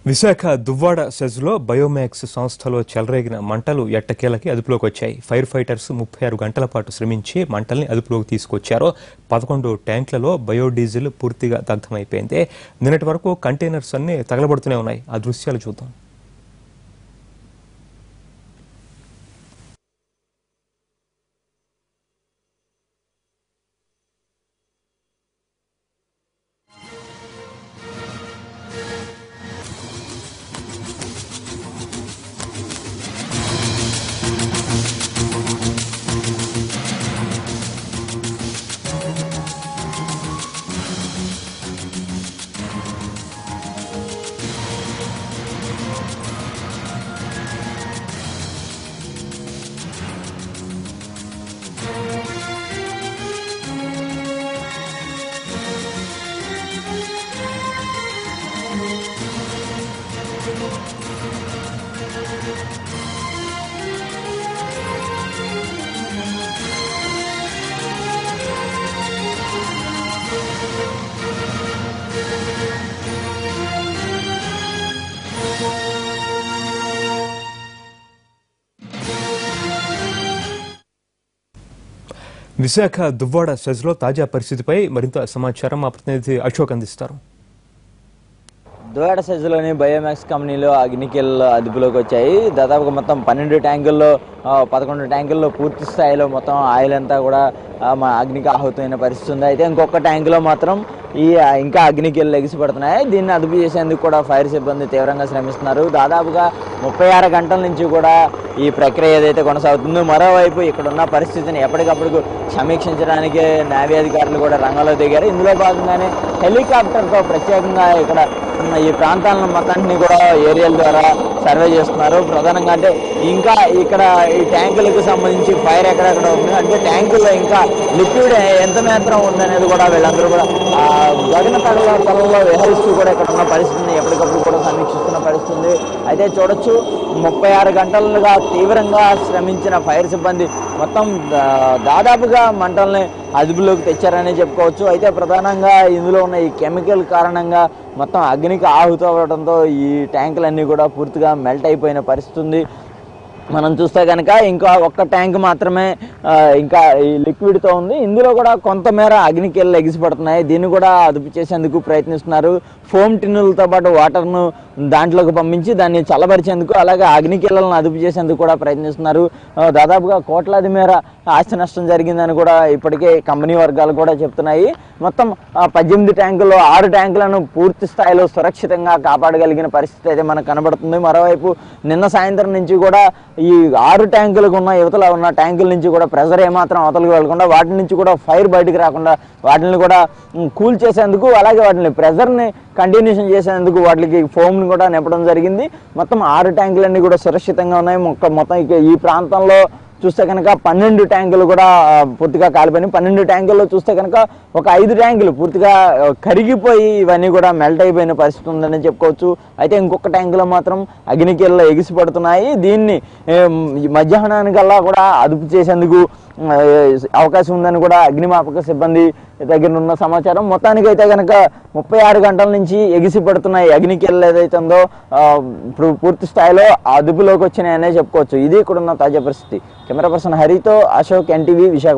విశాఖ దువ్వాడ సెజ్లో బయోమాక్స్ సంస్థలో చెలరేగిన మంటలు ఎట్టకేలకి అదుపులోకి వచ్చాయి. ఫైర్ ఫైటర్స్ 36 గంటల పాటు శ్రమించి మంటల్ని అదుపులోకి తీసుకొచ్చారు. 11 ట్యాంకులలో బయోడీజిల్ పూర్తిగా దగ్ధమైపోయింది. నిన్నటి వరకు కంటైనర్స్ అన్ని తగలబడుతూనే ఉన్నాయి. ఆ దృశ్యాలు చూద్దాం. విశాఖ దువ్వాడ సెజ్లో తాజా పరిస్థితిపై మరింత సమాచారం మా ప్రతినిధి అశోక్ అందిస్తారు. దువ్వాడ సెజ్లోని బయోమాక్స్ కంపెనీలో అగ్నికీలు అదుపులోకి వచ్చాయి. దాదాపుగా మొత్తం 12 ట్యాంకుల్లో 11 ట్యాంకుల్లో పూర్తి స్థాయిలో మొత్తం ఆయిల్ అంతా కూడా అగ్నికి ఆహుతమైన పరిస్థితి ఉంది. అయితే ఇంకొక ట్యాంకులో మాత్రం ఇంకా అగ్నికీలు ఎగిసిపడుతున్నాయి. దీన్ని అదుపు చేసేందుకు కూడా ఫైర్ సిబ్బంది తీవ్రంగా శ్రమిస్తున్నారు. దాదాపుగా 36 గంటల నుంచి కూడా ఈ ప్రక్రియ ఏదైతే కొనసాగుతుందో, మరోవైపు ఇక్కడ ఉన్న పరిస్థితిని ఎప్పటికప్పుడు సమీక్షించడానికి నేవీ అధికారులు కూడా రంగంలో దిగారు. ఇందులో భాగంగానే హెలికాప్టర్తో ప్రత్యేకంగా ఇక్కడ ఈ ప్రాంతాలను మొత్తాన్ని కూడా ఏరియల్ ద్వారా సర్వే చేస్తున్నారు. ప్రధానంగా అంటే ఇంకా ఇక్కడ ఈ ట్యాంకులకు సంబంధించి ఫైర్ ఎక్కడెక్కడ ఉంది అంటే ట్యాంకుల్లో ఇంకా లిక్విడ్ ఎంత మాత్రం ఉందనేది కూడా వీళ్ళందరూ కూడా గగన తలలో విహరిస్తూ కూడా ఇక్కడ ఉన్న పరిస్థితిని ఎప్పటికప్పుడు కూడా సమీక్షిస్తున్న పరిస్థితి. అయితే చూడొచ్చు 36 గంటలుగా తీవ్రంగా శ్రమించిన ఫైర్ సిబ్బంది మొత్తం దాదాపుగా మంటల్ని అదుపులోకి తెచ్చారని చెప్పుకోవచ్చు. అయితే ప్రధానంగా ఇందులో ఉన్న ఈ కెమికల్ కారణంగా మొత్తం అగ్నికి ఆహుతవడంతో ఈ ట్యాంకులన్నీ కూడా పూర్తిగా మెల్ట్ అయిపోయిన పరిస్థితి ఉంది. మనం చూస్తే కనుక ఇంకా ఒక్క ట్యాంక్ మాత్రమే ఇంకా ఈ లిక్విడ్తో ఉంది. ఇందులో కూడా కొంతమేర అగ్నికీళ్ళు ఎగిసిపడుతున్నాయి. దీన్ని కూడా అదుపు చేసేందుకు ప్రయత్నిస్తున్నారు. ఫోమ్ టిన్నులతో పాటు వాటర్ను దాంట్లోకి పంపించి దాన్ని చల్లబరిచేందుకు, అలాగే అగ్నికీళ్ళను అదుపు చేసేందుకు కూడా ప్రయత్నిస్తున్నారు. దాదాపుగా కోట్లాది మేర ఆస్తి నష్టం జరిగిందని కూడా ఇప్పటికే కంపెనీ వర్గాలు కూడా చెప్తున్నాయి. మొత్తం 18 ట్యాంకుల్లో 6 ట్యాంకులను పూర్తి స్థాయిలో సురక్షితంగా కాపాడగలిగిన పరిస్థితి అయితే మనకు కనబడుతుంది. మరోవైపు నిన్న సాయంత్రం నుంచి కూడా ఈ 6 ట్యాంకులకు ఉన్న యువతలో ఉన్న ట్యాంకుల నుంచి కూడా ప్రెజర్ ఏమాత్రం అవతలకు వెళ్లకుండా వాటి నుంచి కూడా ఫైర్ బయటకు రాకుండా వాటిని కూడా కూల్ చేసేందుకు, అలాగే వాటిని ప్రెజర్ని కంటిన్యూషన్ చేసేందుకు వాటికి ఫోమ్ని కూడా నింపడం జరిగింది. మొత్తం 6 ట్యాంకులన్నీ కూడా సురక్షితంగా ఉన్నాయి. మొత్తం ఈ ప్రాంతంలో చూస్తే కనుక 12 ట్యాంకులు కూడా పూర్తిగా కాలిపోయినాయి. 12 ట్యాంకుల్లో చూస్తే కనుక ఒక 5 ట్యాంకులు పూర్తిగా కరిగిపోయి ఇవన్నీ కూడా మెల్ట్ అయిపోయిన పరిస్థితి ఉందని చెప్పుకోవచ్చు. అయితే ఇంకొక ట్యాంకులో మాత్రం అగ్నికీళ్ళు ఎగిసిపడుతున్నాయి. దీన్ని మధ్యాహ్నానికల్లా కూడా అదుపు చేసేందుకు అవకాశం ఉందని కూడా అగ్నిమాపక సిబ్బంది దగ్గర ఉన్న సమాచారం. మొత్తానికి అయితే కనుక 36 గంటల నుంచి ఎగిసిపడుతున్న అగ్నికీళ్ళు ఏదైతే ఉందో ఇప్పుడు పూర్తి స్థాయిలో అదుపులోకి వచ్చినాయనే చెప్పుకోవచ్చు. ఇది ఇక్కడ ఉన్న తాజా పరిస్థితి. కెమెరా పర్సన్ హరితో అశోక్, NTV, విశాఖ.